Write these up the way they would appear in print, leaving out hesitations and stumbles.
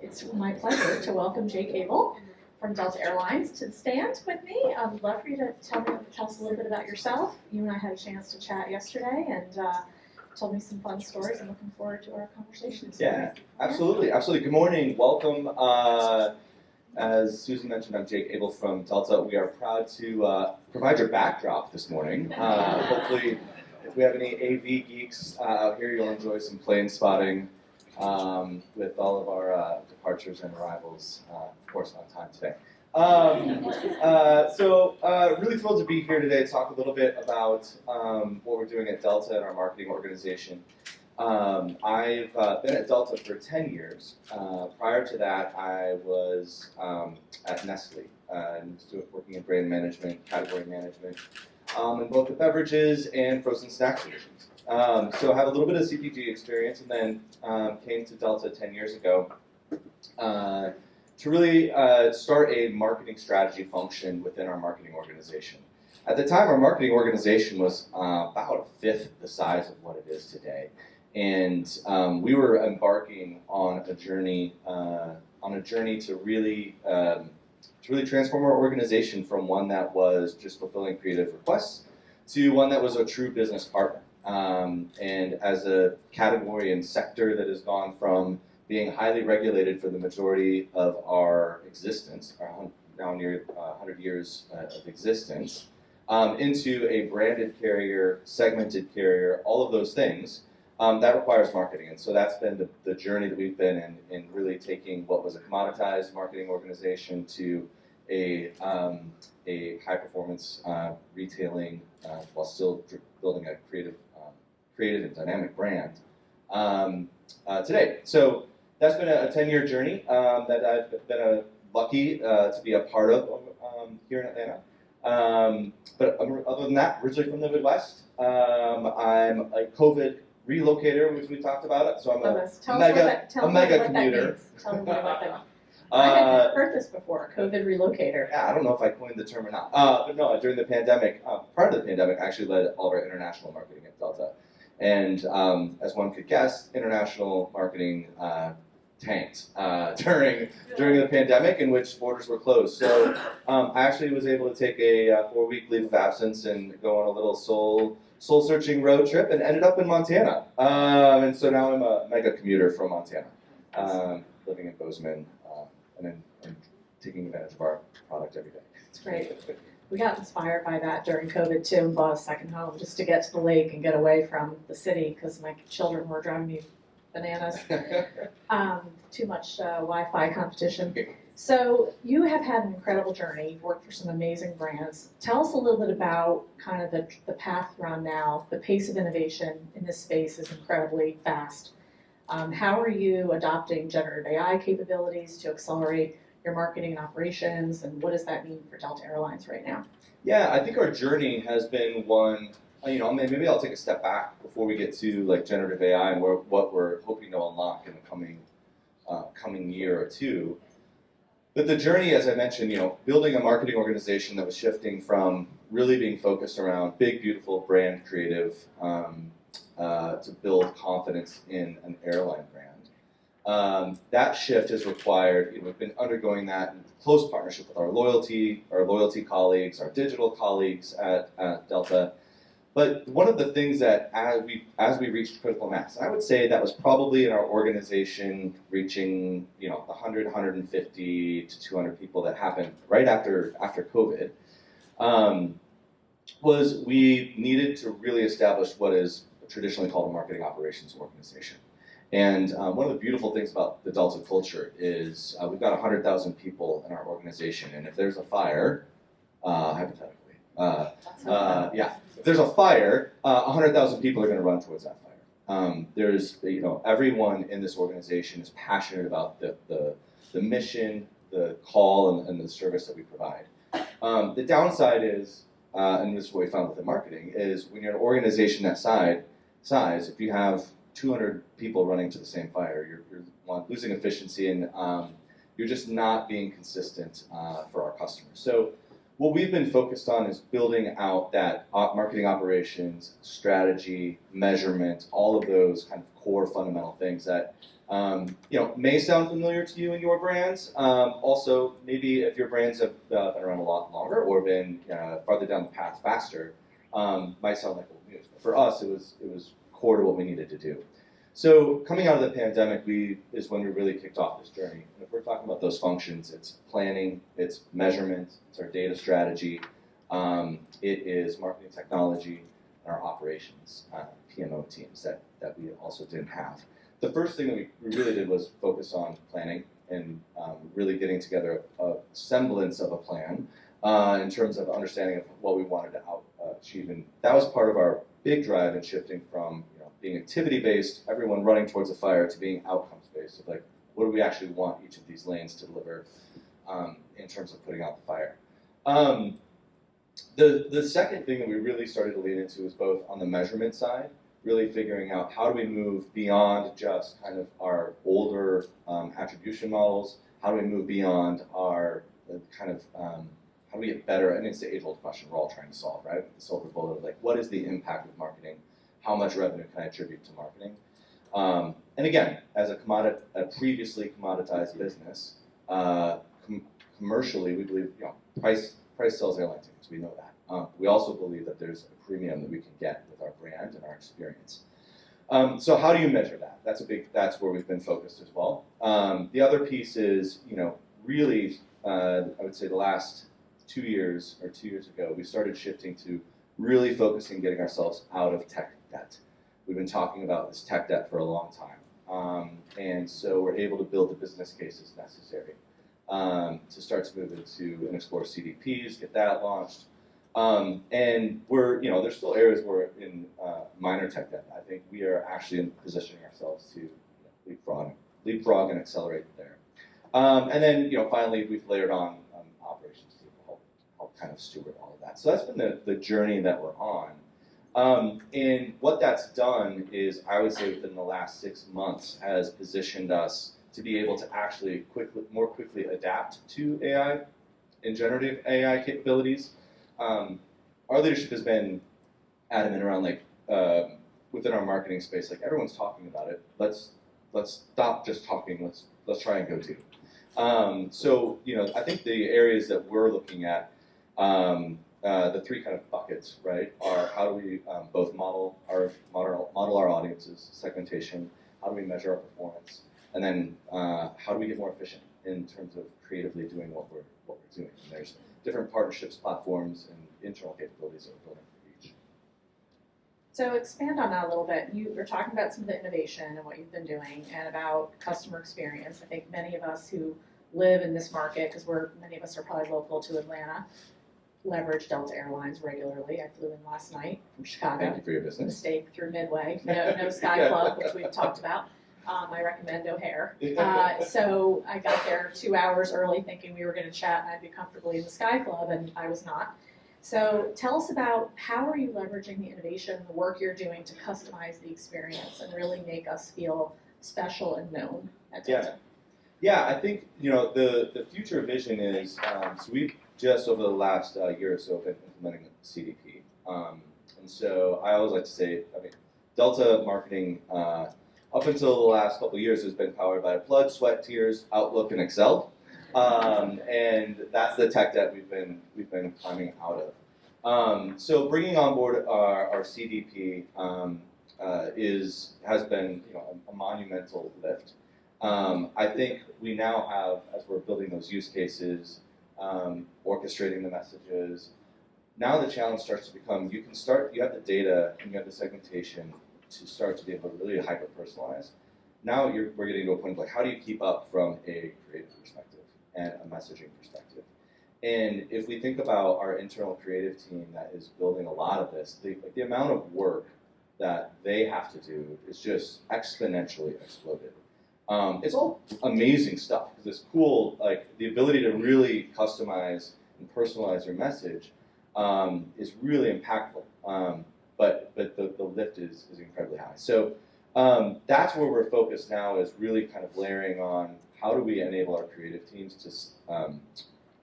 It's my pleasure to welcome Jake Abel from Delta Airlines to the stand with me. I'd love for you to tell us a little bit about yourself. You and I had a chance to chat yesterday and told me some fun stories. I'm looking forward to our conversation. Yeah, absolutely. Good morning. Welcome. As Susan mentioned, I'm Jake Abel from Delta. We are proud to provide your backdrop this morning. Hopefully, if we have any AV geeks out here, you'll enjoy some plane spotting with all of our departures and arrivals, of course, on time today. Really thrilled to be here today to talk a little bit about what we're doing at Delta and our marketing organization. I've been at Delta for 10 years. Prior to that, I was at Nestle and working in brand management, category management, in both the beverages and frozen snacks divisions. So I have a little bit of CPG experience, and then came to Delta 10 years ago to really start a marketing strategy function within our marketing organization. At the time, our marketing organization was about a fifth the size of what it is today. And we were embarking on a journey to really transform our organization from one that was just fulfilling creative requests to one that was a true business partner. And as a category and sector that has gone from being highly regulated for the majority of our existence, now near 100 years of existence, into a branded carrier, segmented carrier, all of those things. That requires marketing, and so that's been the journey that we've been in really taking what was a commoditized marketing organization to a high-performance retailing while still building a creative and dynamic brand today. So that's been a 10-year journey that I've been lucky to be a part of here in Atlanta. But other than that, originally from the Midwest, I'm a COVID relocator, which we talked about. So I'm a mega commuter. Tell me what that means. I hadn't heard this before, COVID relocator. Yeah, I don't know if I coined the term or not. But no, during the pandemic, prior to the pandemic, I actually led all of our international marketing at Delta. And as one could guess, international marketing tanked during the pandemic, in which borders were closed. So I actually was able to take a 4-week leave of absence and go on a little soul-searching road trip, and ended up in Montana. And so now I'm a mega commuter from Montana, living in Bozeman, and taking advantage of our product every day. That's great. We got inspired by that during COVID too, and bought a second home just to get to the lake and get away from the city because my children were driving me bananas. Too much Wi-Fi competition. So you have had an incredible journey. You've worked for some amazing brands. Tell us a little bit about kind of the path you're on now. The pace of innovation in this space is incredibly fast. How are you adopting generative AI capabilities to accelerate your marketing and operations, and what does that mean for Delta Airlines right now? Yeah, I think our journey has been one, maybe I'll take a step back before we get to like generative AI and what we're hoping to unlock in the coming year or two. But the journey, as I mentioned, building a marketing organization that was shifting from really being focused around big, beautiful brand creative to build confidence in an airline brand. That shift has required, we've been undergoing that in close partnership with our loyalty colleagues, our digital colleagues at Delta. But one of the things that as we reached critical mass, I would say that was probably in our organization reaching, the 100, 150 to 200 people that happened right after COVID, was we needed to really establish what is traditionally called a marketing operations organization. And one of the beautiful things about the Delta culture is we've got 100,000 people in our organization, and if there's a fire, hypothetically, if there's a fire, 100,000 people are going to run towards that fire. There's, everyone in this organization is passionate about the mission, the call, and the service that we provide. The downside is, and this is what we found with the marketing, is when you're an organization that size, if you have 200 people running to the same fire, you're losing efficiency, and you're just not being consistent for our customers. So what we've been focused on is building out that marketing operations, strategy, measurement, all of those kind of core fundamental things that may sound familiar to you and your brands. Also, maybe if your brands have been around a lot longer or been farther down the path faster, might sound like old news. But for us, it was core to what we needed to do. So coming out of the pandemic is when we really kicked off this journey. And if we're talking about those functions, it's planning, it's measurement, it's our data strategy, it is marketing technology, and our operations, PMO teams that we also didn't have. The first thing that we really did was focus on planning and really getting together a semblance of a plan in terms of understanding of what we wanted to achieve. And that was part of our big drive in shifting from being activity-based, everyone running towards a fire, to being outcomes-based. Of like, what do we actually want each of these lanes to deliver in terms of putting out the fire? The second thing that we really started to lean into was both on the measurement side, really figuring out how do we move beyond just kind of our older attribution models, how do we move beyond our kind of, how do we get better? I mean, it's the age-old question we're all trying to solve, right? The silver bullet of like, what is the impact of marketing? How much revenue can I attribute to marketing? And again, as a previously commoditized business, commercially, we believe price sells airline tickets. We know that. We also believe that there's a premium that we can get with our brand and our experience. So how do you measure that? That's where we've been focused as well. The other piece is, really, I would say the last 2 years or 2 years ago, we started shifting to really focusing getting ourselves out of tech debt. We've been talking about this tech debt for a long time. And so we're able to build the business cases necessary to start to move into and explore CDPs, get that launched. And we're, there's still areas where we're in minor tech debt. I think we are actually in positioning ourselves to leapfrog and accelerate there. And then, finally, we've layered on operations to help kind of steward all of that. So that's been the journey that we're on. And what that's done is, I would say within the last 6 months, has positioned us to be able to actually more quickly adapt to AI and generative AI capabilities. Our leadership has been adamant around within our marketing space, everyone's talking about it. Let's stop just talking. Let's try and go do. So I think the areas that we're looking at, the three kind of buckets, right, are how do we both model our audiences, segmentation, how do we measure our performance, and then how do we get more efficient in terms of creatively doing what we're doing. And there's different partnerships, platforms, and internal capabilities that we're building for each. So expand on that a little bit. You were talking about some of the innovation and what you've been doing and about customer experience. I think many of us who live in this market, because many of us are probably local to Atlanta, leverage Delta Airlines regularly. I flew in last night from Chicago. Thank you for your business. Mistake through Midway. No Sky Club, which we've talked about. I recommend O'Hare. So I got there 2 hours early thinking we were going to chat and I'd be comfortably in the Sky Club, and I was not. So tell us about how are you leveraging the innovation, the work you're doing to customize the experience and really make us feel special and known at Delta. Yeah, I think the future vision is, so we've just over the last year or so been implementing CDP. And so I always like to say, Delta marketing up until the last couple of years has been powered by blood, sweat, tears, Outlook, and Excel. And that's the tech debt we've been climbing out of. So bringing on board our CDP has been a monumental lift. I think we now have, as we're building those use cases, orchestrating the messages, now the challenge starts to become, you have the data and you have the segmentation to start to be able to really hyper-personalize. Now we're getting to a point of how do you keep up from a creative perspective and a messaging perspective? And if we think about our internal creative team that is building a lot of this, the amount of work that they have to do is just exponentially exploded. It's all amazing stuff because it's cool, the ability to really customize and personalize your message is really impactful. But the lift is incredibly high. So that's where we're focused now, is really kind of layering on how do we enable our creative teams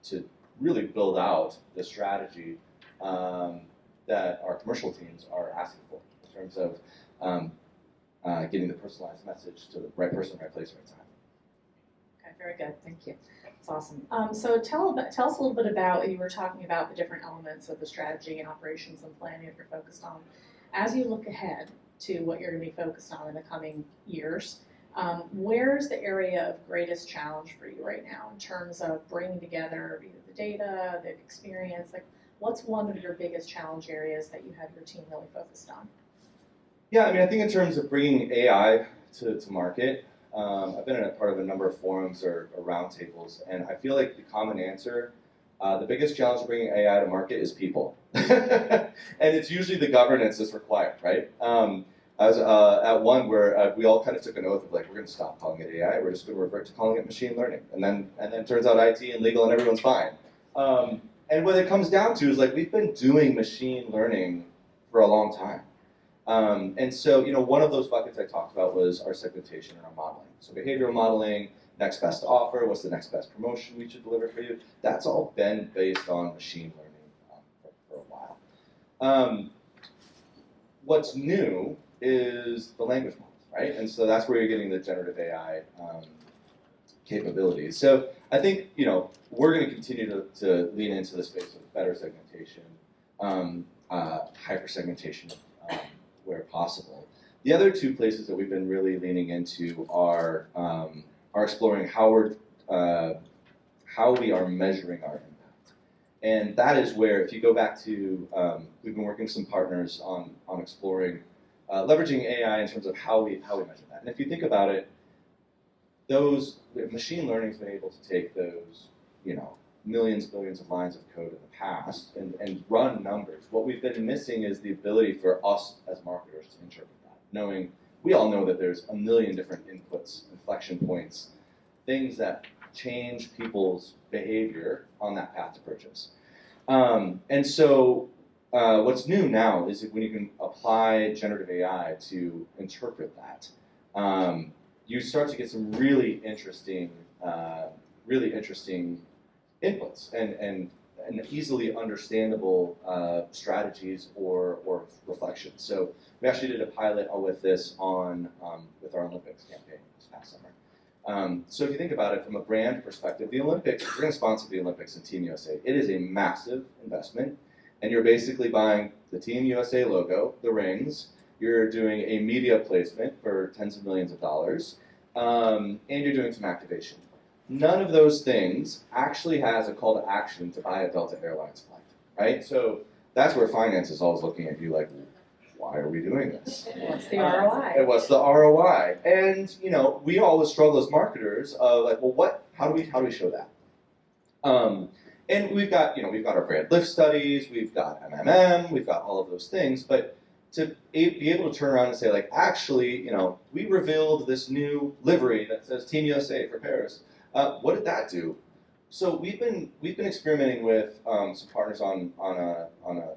to really build out the strategy that our commercial teams are asking for in terms of getting the personalized message to the right person, right place, right time. Okay, very good, thank you. That's awesome. So tell us a little bit about, you were talking about the different elements of the strategy and operations and planning that you're focused on. As you look ahead to what you're going to be focused on in the coming years, where's the area of greatest challenge for you right now in terms of bringing together either the data, the experience, like what's one of your biggest challenge areas that you have your team really focused on? Yeah, I mean, I think in terms of bringing AI to market, I've been a part of a number of forums or roundtables, and I feel like the common answer, the biggest challenge of bringing AI to market is people. And it's usually the governance that's required, right? I was at one where we all kind of took an oath of like, we're going to stop calling it AI, we're just going to revert to calling it machine learning. And then it turns out IT and legal and everyone's fine. And what it comes down to is like, we've been doing machine learning for a long time. And so, one of those buckets I talked about was our segmentation and our modeling. So behavioral modeling, next best offer, what's the next best promotion we should deliver for you? That's all been based on machine learning for a while. What's new is the language models, right? And so that's where you're getting the generative AI capabilities. So I think, we're going to continue to lean into the space of better segmentation, hyper-segmentation, where possible. The other two places that we've been really leaning into are exploring how we are measuring our impact. And that is where, if you go back to, we've been working with some partners on exploring leveraging AI in terms of how we measure that. And if you think about it, machine learning has been able to take those, millions, billions of lines of code in the past and run numbers. What we've been missing is the ability for us as marketers to interpret that, we all know that there's a million different inputs, inflection points, things that change people's behavior on that path to purchase. And so what's new now is when you can apply generative AI to interpret that, you start to get some really interesting inputs and easily understandable strategies or reflections. So we actually did a pilot with this with our Olympics campaign this past summer. So if you think about it from a brand perspective, the Olympics, we're going to sponsor the Olympics and Team USA. It is a massive investment, and you're basically buying the Team USA logo, the rings, you're doing a media placement for tens of millions of dollars, and you're doing some activation. None of those things actually has a call to action to buy a Delta Airlines flight, right? So that's where finance is always looking at you like, why are we doing this? What's the ROI? And what's the ROI? And we always struggle as marketers of like, well, how do we show that? And we've got our brand lift studies, we've got MMM, we've got all of those things, but to be able to turn around and say like, actually, we revealed this new livery that says Team USA for Paris. What did that do? So we've been experimenting with some partners on a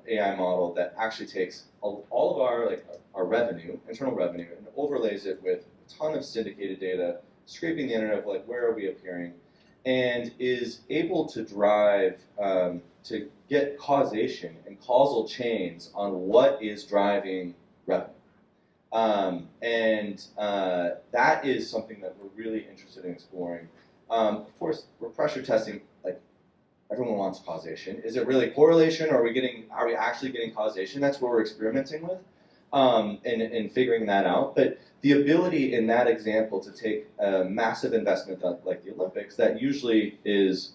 AI model that actually takes all of our revenue, internal revenue, and overlays it with a ton of syndicated data, scraping the internet of like where are we appearing, and is able to drive to get causation and causal chains on what is driving revenue. That is something that we're really interested in exploring. Of course, we're pressure testing, like everyone wants causation. Is it really correlation, or are we actually getting causation? That's what we're experimenting with and figuring that out. But the ability in that example to take a massive investment like the Olympics that usually is,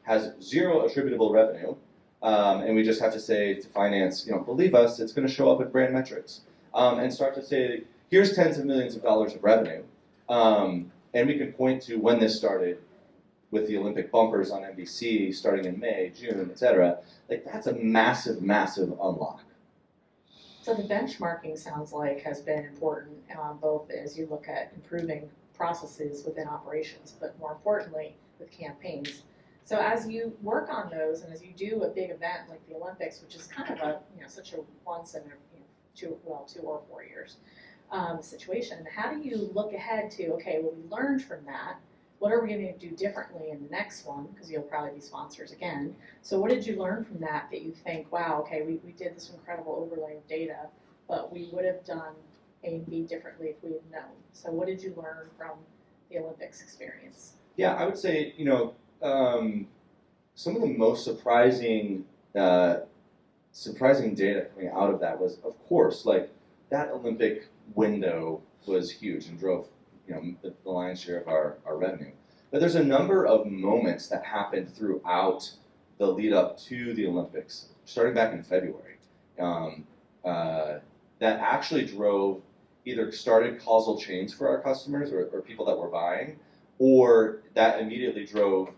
has zero attributable revenue, and we just have to say to finance, believe us, it's going to show up in brand metrics, and start to say, here's tens of millions of dollars of revenue. And we can point to when this started with the Olympic bumpers on NBC starting in May, June, et cetera. Like, that's a massive, massive unlock. So the benchmarking sounds like has been important, both as you look at improving processes within operations, but more importantly, with campaigns. So as you work on those, and as you do a big event like the Olympics, which is kind of such a once in 2 or 4 years situation, how do you look ahead to, okay, well, we learned from that, what are we going to do differently in the next one, because you'll probably be sponsors again. So what did you learn from that you think, wow, okay, we did this incredible overlay of data, but we would have done A and B differently if we had known. So what did you learn from the Olympics experience? Yeah, I would say, some of the most surprising data coming out of that was, of course, like that Olympic window was huge and drove, the lion's share of our revenue. But there's a number of moments that happened throughout the lead up to the Olympics, starting back in February, that actually either started causal chains for our customers or people that were buying, or that immediately drove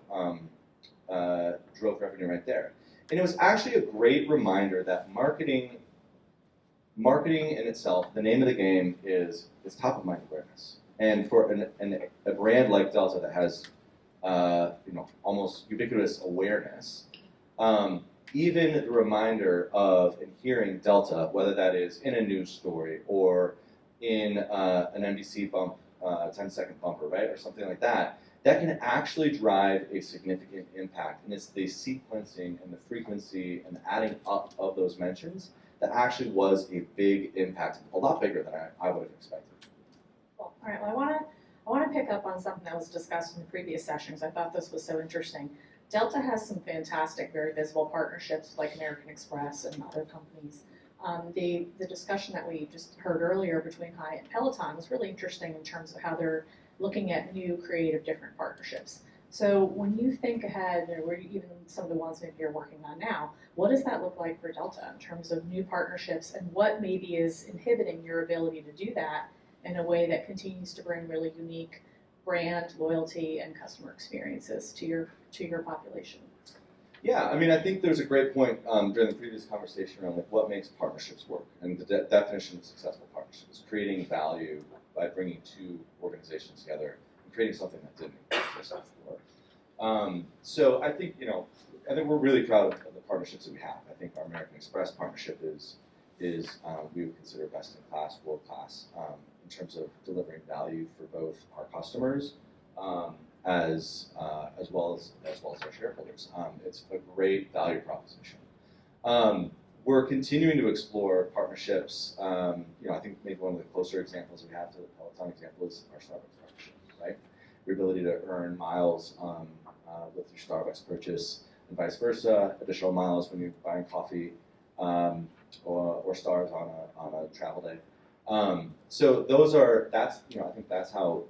revenue right there. And it was actually a great reminder that marketing in itself, the name of the game is top of mind awareness. And for a brand like Delta that has almost ubiquitous awareness, even the reminder of and hearing Delta, whether that is in a news story or in an NBC bump, 10-second bumper, right, or something like that, that can actually drive a significant impact. And it's the sequencing and the frequency and the adding up of those mentions that actually was a big impact, a lot bigger than I would have expected. Cool. All right, well, I want to pick up on something that was discussed in the previous sessions. I thought this was so interesting. Delta has some fantastic, very visible partnerships like American Express and other companies. The discussion that we just heard earlier between Hyatt and Peloton was really interesting in terms of how they're looking at new, creative, different partnerships. So when you think ahead, or even some of the ones maybe you're working on now, what does that look like for Delta in terms of new partnerships, and what maybe is inhibiting your ability to do that in a way that continues to bring really unique brand loyalty and customer experiences to your population? Yeah, I mean, I think there's a great point during the previous conversation around like what makes partnerships work, and the definition of successful partnerships: creating value by bringing two organizations together and creating something that didn't exist before. So I think we're really proud of the partnerships that we have. I think our American Express partnership is we would consider best in class, world class, in terms of delivering value for both our customers as well as our shareholders. It's a great value proposition. We're continuing to explore partnerships. I think maybe one of the closer examples we have to the Peloton example is our Starbucks partnership, right? Your ability to earn miles with your Starbucks purchase and vice versa, additional miles when you're buying coffee or stars on a travel day. So I think that's how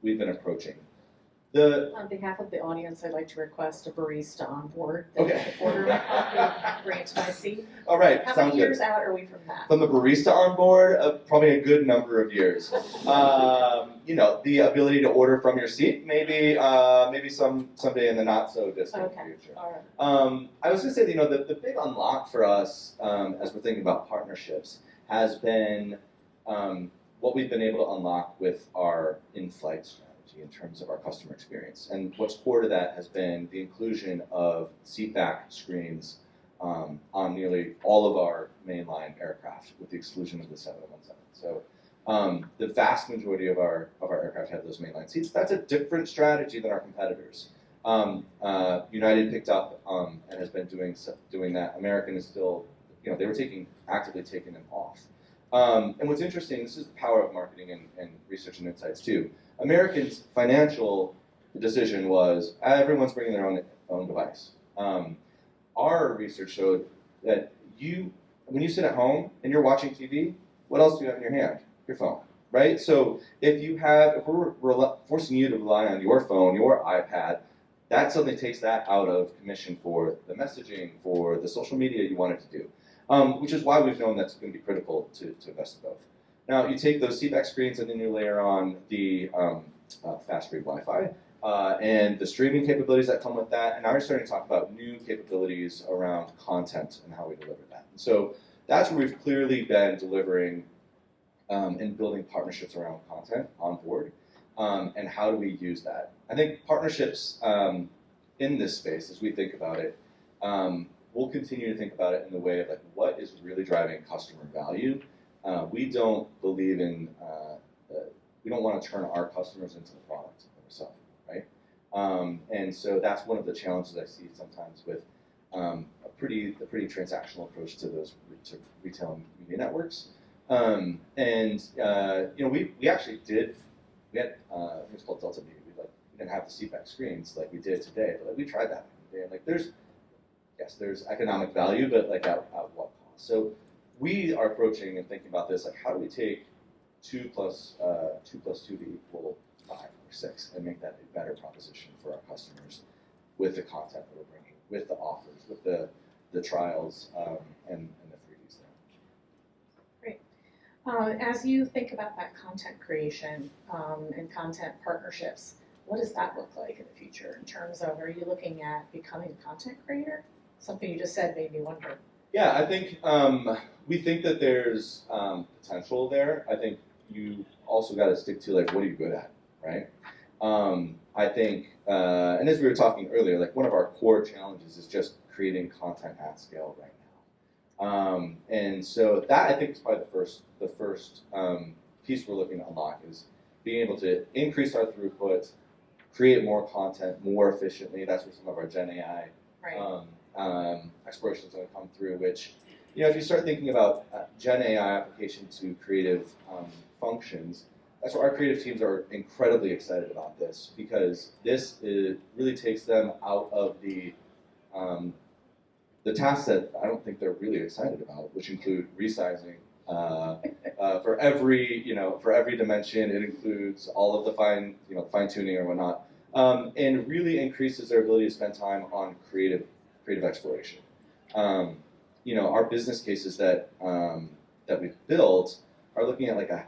we've been approaching. On behalf of the audience, I'd like to request a barista on board that Okay. order my coffee, bring it to my seat. All right, How sounds many good. years out are we from that? From the barista on board, probably a good number of years. The ability to order from your seat, maybe someday in the not so distant future. All right. I was going to say, the big unlock for us as we're thinking about partnerships has been what we've been able to unlock with our in-flight strategy in terms of our customer experience. And what's core to that has been the inclusion of seatback screens on nearly all of our mainline aircraft, with the exclusion of the 717. So the vast majority of our aircraft have those mainline seats. That's a different strategy than our competitors. United picked up and has been doing that. American is still, they were actively taking them off. And what's interesting, this is the power of marketing and research and insights too. American's financial decision was everyone's bringing their own device. Our research showed that when you sit at home and you're watching TV, what else do you have in your hand? Your phone, right? So if we're forcing you to rely on your phone, your iPad, that suddenly takes that out of commission for the messaging, for the social media you want it to do. Which is why we've known that's going to be critical to invest in both. Now, you take those seatback screens and then you layer on the fast free Wi-Fi and the streaming capabilities that come with that, and now we're starting to talk about new capabilities around content and how we deliver that. And so that's where we've clearly been delivering and building partnerships around content on board, and how do we use that. I think partnerships in this space, as we think about it, we'll continue to think about it in the way of like what is really driving customer value. We don't believe in, we don't want to turn our customers into the product. The we're selling, right? And so that's one of the challenges I see sometimes with a pretty transactional approach to to retail media networks. And you know, we actually did. We had I think it's called Delta Media. We didn't have the CPAC screens like we did today, but like we tried that. And like there's economic value, but like at what cost? So we are approaching and thinking about this like how do we take 2 plus 2 to equal 5 or 6 and make that a better proposition for our customers with the content that we're bringing, with the offers, with the trials and the 3Ds there. Great. As you think about that content creation and content partnerships, what does that look like in the future in terms of, are you looking at becoming a content creator? Something you just said made me wonder. Yeah, I think we think that there's potential there. I think you also got to stick to like what are you good at, right? I think, and as we were talking earlier, like one of our core challenges is just creating content at scale right now. And so that I think is probably the first piece we're looking to unlock is being able to increase our throughput, create more content more efficiently. That's where some of our Gen AI exploration is going to come through, which, you know, if you start thinking about Gen AI application to creative functions, that's where our creative teams are incredibly excited about this because this really takes them out of the tasks that I don't think they're really excited about, which include resizing for every dimension. It includes all of the fine tuning or whatnot, and really increases their ability to spend time on creative exploration. You know, our business cases that we've built are looking at like a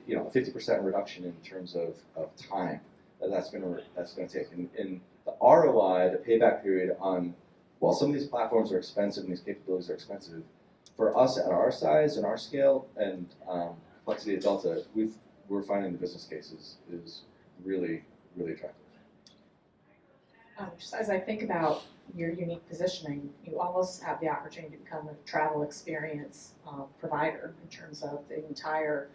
50% reduction in terms of time that's going to take. And the ROI, the payback period on, while some of these platforms are expensive and these capabilities are expensive, for us at our size and our scale and complexity at Delta, we're finding the business cases is really attractive. Just as I think about your unique positioning, you almost have the opportunity to become a travel experience provider in terms of the entirety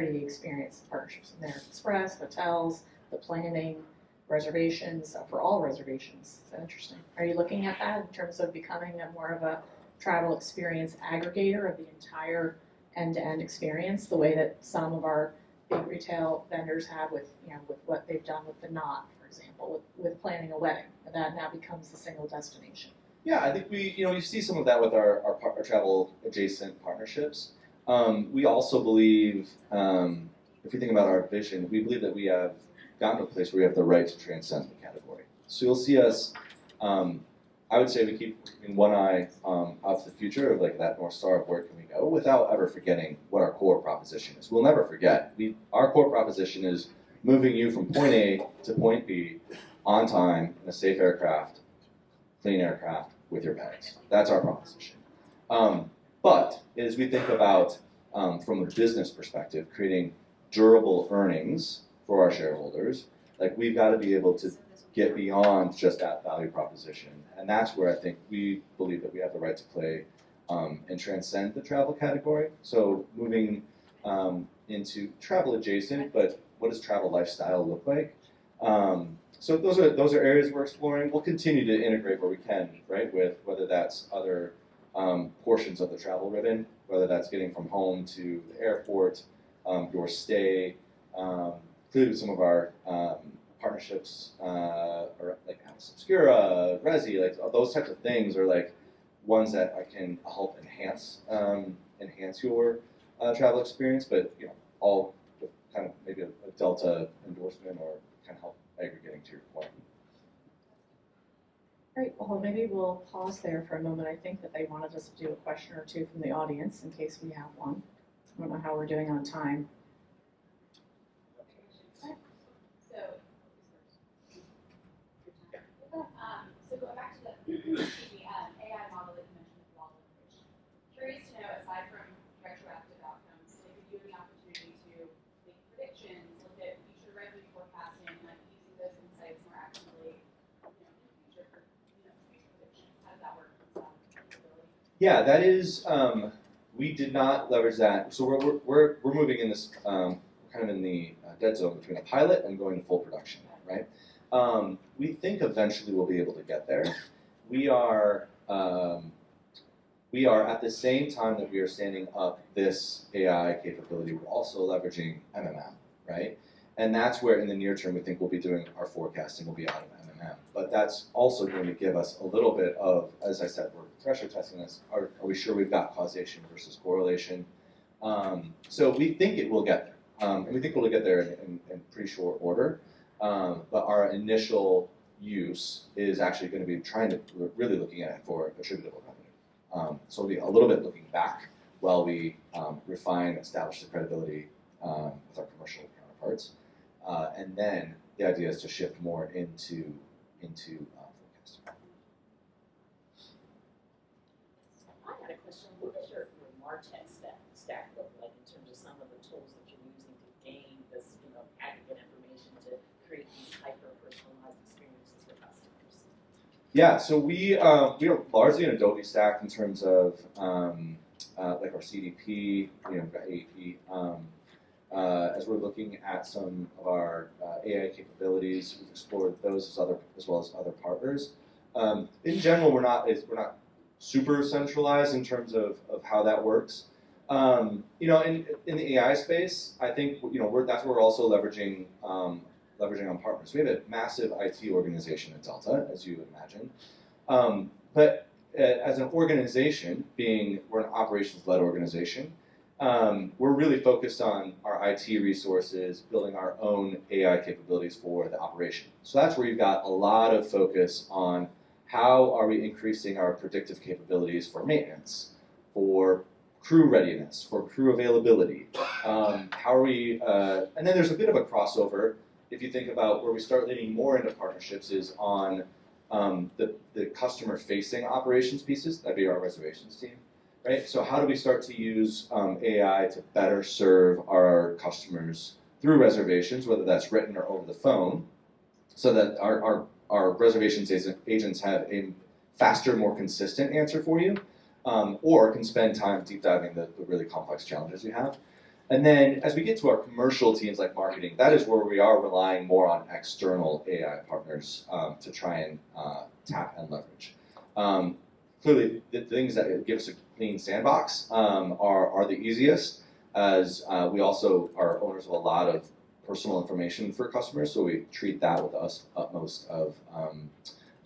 of the experience, partnerships in there, express, hotels, the planning, reservations, for all reservations. Is that interesting? Are you looking at that in terms of becoming more of a travel experience aggregator of the entire end-to-end experience, the way that some of our big retail vendors have with what they've done with the Knot, for example, with planning a wedding, and that now becomes the single destination? Yeah, I think you see some of that with our travel adjacent partnerships. We also believe, if we think about our vision, we believe that we have gotten to a place where we have the right to transcend the category. So you'll see us, I would say we keep keeping one eye out to the future of like that North Star of where can we go without ever forgetting what our core proposition is. We'll never forget. Our core proposition is moving you from point A to point B on time in a safe aircraft, clean aircraft with your bags. That's our proposition. But as we think about, from a business perspective, creating durable earnings for our shareholders, like we've got to be able to get beyond just that value proposition. And that's where I think we believe that we have the right to play and transcend the travel category. So moving into travel adjacent, but what does travel lifestyle look like? So those are areas we're exploring. We'll continue to integrate where we can, right? With whether that's other portions of the travel ribbon, whether that's getting from home to the airport, your stay, including some of our partnerships, or like Atlas Obscura, Resi, like those types of things are like ones that I can help enhance your travel experience, but all with kind of maybe a Delta endorsement or kind of help aggregating to your point. Great. Well, maybe we'll pause there for a moment. I think that they wanted us to do a question or two from the audience in case we have one. I don't know how we're doing on time. So going back to the AI model that you mentioned with Walsh, curious to know, aside from retroactive outcomes, they give you the opportunity to make predictions, look at future revenue forecasting, like using those insights more actively, in the future for future predictions. How does that work? Yeah, that is. We did not leverage that. So we're moving in this kind kind of in the dead zone between a pilot and going to full production, right? We think eventually we'll be able to get there. We are at the same time that we are standing up this AI capability, we're also leveraging MMM, right? And that's where in the near term we think we'll be doing our forecasting will be out of MMM. But that's also going to give us a little bit of, as I said, we're pressure testing this. Are we sure we've got causation versus correlation? So we think it will get there. And we think we'll get there in pretty short order. But our initial use is actually going to be we're really looking at it for attributable revenue. So we'll be a little bit looking back while we refine, establish the credibility with our commercial counterparts. And then the idea is to shift more into forecasting. I had a question. What does your MarTech stack look like in terms of some of the tools that you're using to gain this, aggregate information to create these hyper-personalized experiences for customers? Yeah, so we are largely an Adobe stack in terms of like our CDP, we've got AEP. As we're looking at some of our AI capabilities, we've explored those as well as other partners. In general, we're not super centralized in terms of how that works. In the AI space, I think that's where we're also leveraging on partners. We have a massive IT organization at Delta, as you would imagine. But as an organization, we're an operations-led organization, we're really focused on our IT resources, building our own AI capabilities for the operation. So that's where you've got a lot of focus on how are we increasing our predictive capabilities for maintenance, for crew readiness, for crew availability. How are we, and then there's a bit of a crossover if you think about where we start leaning more into partnerships is on the customer-facing operations pieces, that'd be our reservations team. Right? So how do we start to use AI to better serve our customers through reservations, whether that's written or over the phone, so that our reservations agents have a faster, more consistent answer for you, or can spend time deep diving the really complex challenges you have. And then as we get to our commercial teams like marketing, that is where we are relying more on external AI partners to try and tap and leverage. Clearly, the things that give us a clean sandbox are the easiest, as we also are owners of a lot of personal information for customers, so we treat that with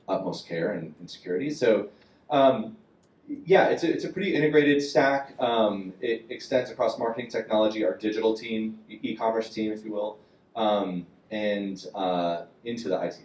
utmost care and security. So, yeah, it's a pretty integrated stack. It extends across marketing technology, our digital team, e-commerce team, if you will, and into the IT team.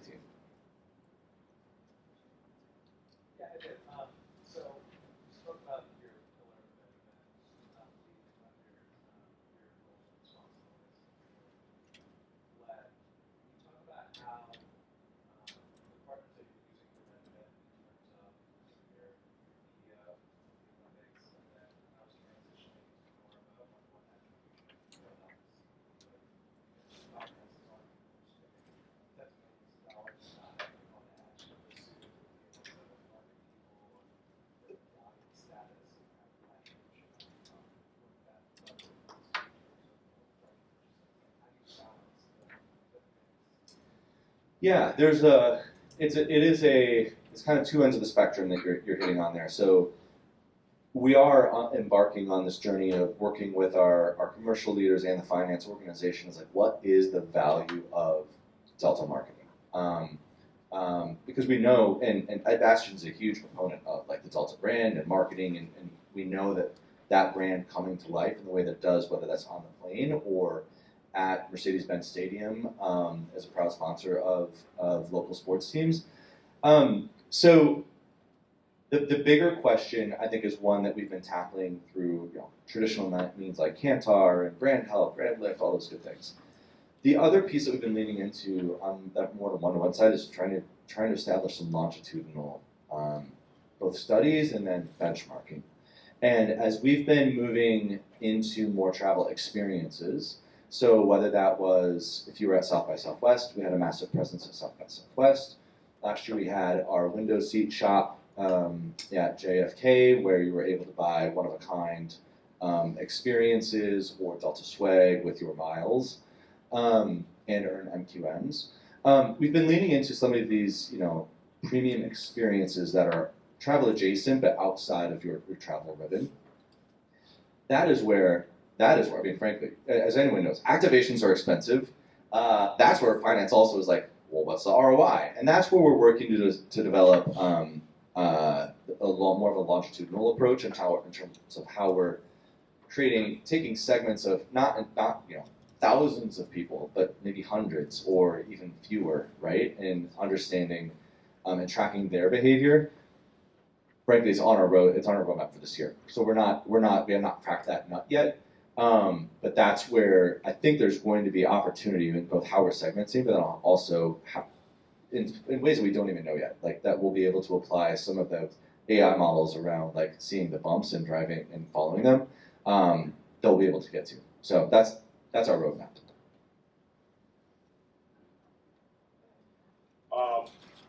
Yeah, it's kind of two ends of the spectrum that you're hitting on there. So we are embarking on this journey of working with our commercial leaders and the finance organizations, like what is the value of Delta marketing? Because we know, and Bastion's a huge proponent of like the Delta brand and marketing, and we know that brand coming to life in the way that it does, whether that's on the plane or at Mercedes-Benz Stadium as a proud sponsor of local sports teams. So the bigger question, I think, is one that we've been tackling through traditional means like Kantar and brand health, brand lift, all those good things. The other piece that we've been leaning into on that more one-to-one side is trying to establish some longitudinal both studies and then benchmarking. And as we've been moving into more travel experiences, so whether that was, if you were at South by Southwest, we had a massive presence at South by Southwest. Last year we had our window seat shop at JFK, where you were able to buy one-of-a-kind experiences or Delta Swag with your miles, and earn MQNs. We've been leaning into some of these, premium experiences that are travel adjacent but outside of your travel ribbon. That is where, I mean, frankly, as anyone knows, activations are expensive. That's where finance also is like, well, what's the ROI? And that's where we're working to develop a lot more of a longitudinal approach in terms of how we're taking segments of not thousands of people, but maybe hundreds or even fewer, right? And understanding and tracking their behavior. Frankly, it's on our roadmap for this year. So we have not cracked that nut yet. But that's where I think there's going to be opportunity in both how we're segmenting, but also in ways that we don't even know yet. Like that we'll be able to apply some of the AI models around like seeing the bumps and driving and following them. They'll be able to get to. So that's our roadmap.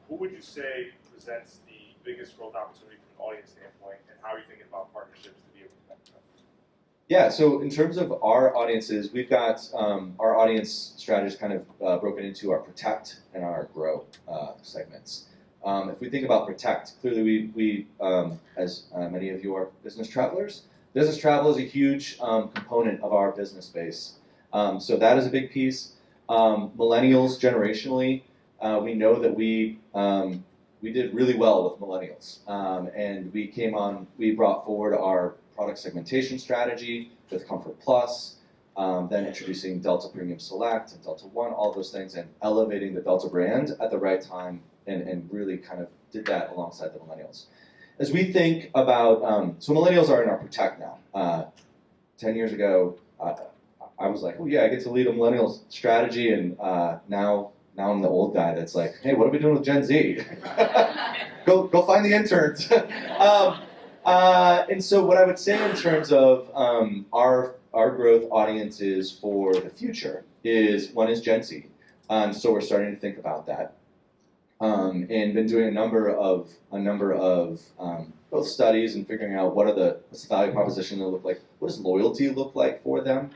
Who would you say presents the biggest growth opportunity from an audience standpoint, and how are you thinking about partnerships to be able to connect them? Yeah, so in terms of our audiences, we've got our audience strategies kind of broken into our protect and our grow segments. If we think about protect, clearly we as many of you are business travelers, business travel is a huge component of our business base. So that is a big piece. Millennials, generationally, we know that we did really well with millennials. And we brought forward our product segmentation strategy with Comfort Plus, then introducing Delta Premium Select and Delta One, all those things, and elevating the Delta brand at the right time, and really kind of did that alongside the millennials. As we think about, so millennials are in our protect now. 10 years ago, I was like, oh yeah, I get to lead a millennials strategy, and now I'm the old guy that's like, hey, what are we doing with Gen Z? Go find the interns. And so what I would say in terms of our growth audiences for the future is, one is Gen Z. So we're starting to think about that. And been doing a number of both studies and figuring out what's the value proposition that look like, what does loyalty look like for them.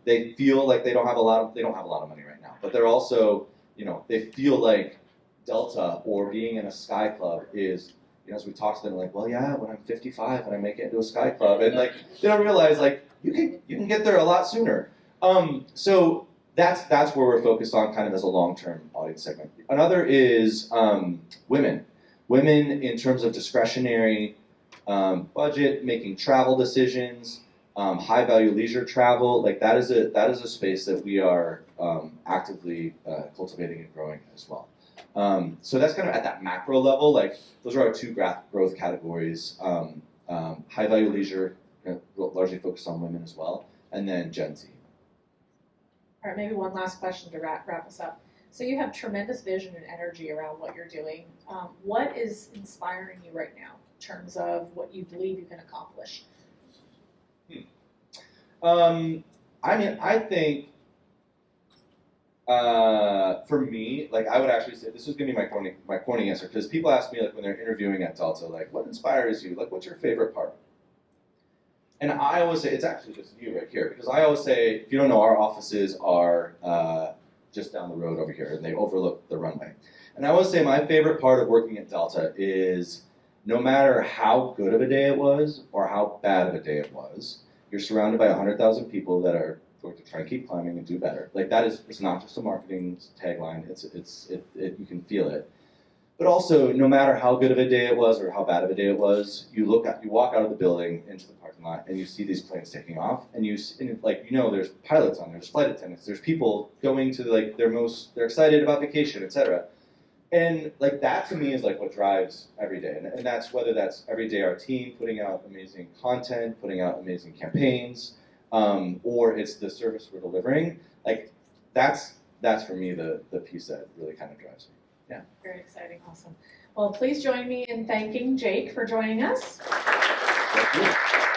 They feel like they don't have a lot of money right now, but they're also, they feel like Delta or being in a Sky Club is, as we talk to them, like, well, yeah, when I'm 55 and I make it into a Sky Club, and like they don't realize like you can get there a lot sooner. So that's where we're focused on, kind of as a long-term audience segment. Another is women in terms of discretionary budget, making travel decisions, high-value leisure travel. Like that is a space that we are actively cultivating and growing as well. So that's kind of at that macro level. Like those are our two growth categories: high-value leisure, largely focused on women as well, and then Gen Z. All right, maybe one last question to wrap us up. So you have tremendous vision and energy around what you're doing. What is inspiring you right now in terms of what you believe you can accomplish? I think for me, like I would actually say this is gonna be my corny answer, because people ask me like when they're interviewing at Delta, like what inspires you? Like what's your favorite part? And I always say it's actually just you right here, because I always say, if you don't know, our offices are just down the road over here, and they overlook the runway. And I always say my favorite part of working at Delta is no matter how good of a day it was or how bad of a day it was, you're surrounded by 100,000 people that are going to try and keep climbing and do better. Like that is, it's not just a marketing tagline. You can feel it. But also, no matter how good of a day it was or how bad of a day it was, you walk out of the building into the parking lot and you see these planes taking off, and there's pilots on there, there's flight attendants, there's people going to like they're excited about vacation, etc. And like that to me is like what drives every day, and that's whether that's every day our team putting out amazing content, putting out amazing campaigns, or it's the service we're delivering. Like that's for me the piece that really kind of drives me. Yeah. Very exciting, awesome. Well, please join me in thanking Jake for joining us. Thank you.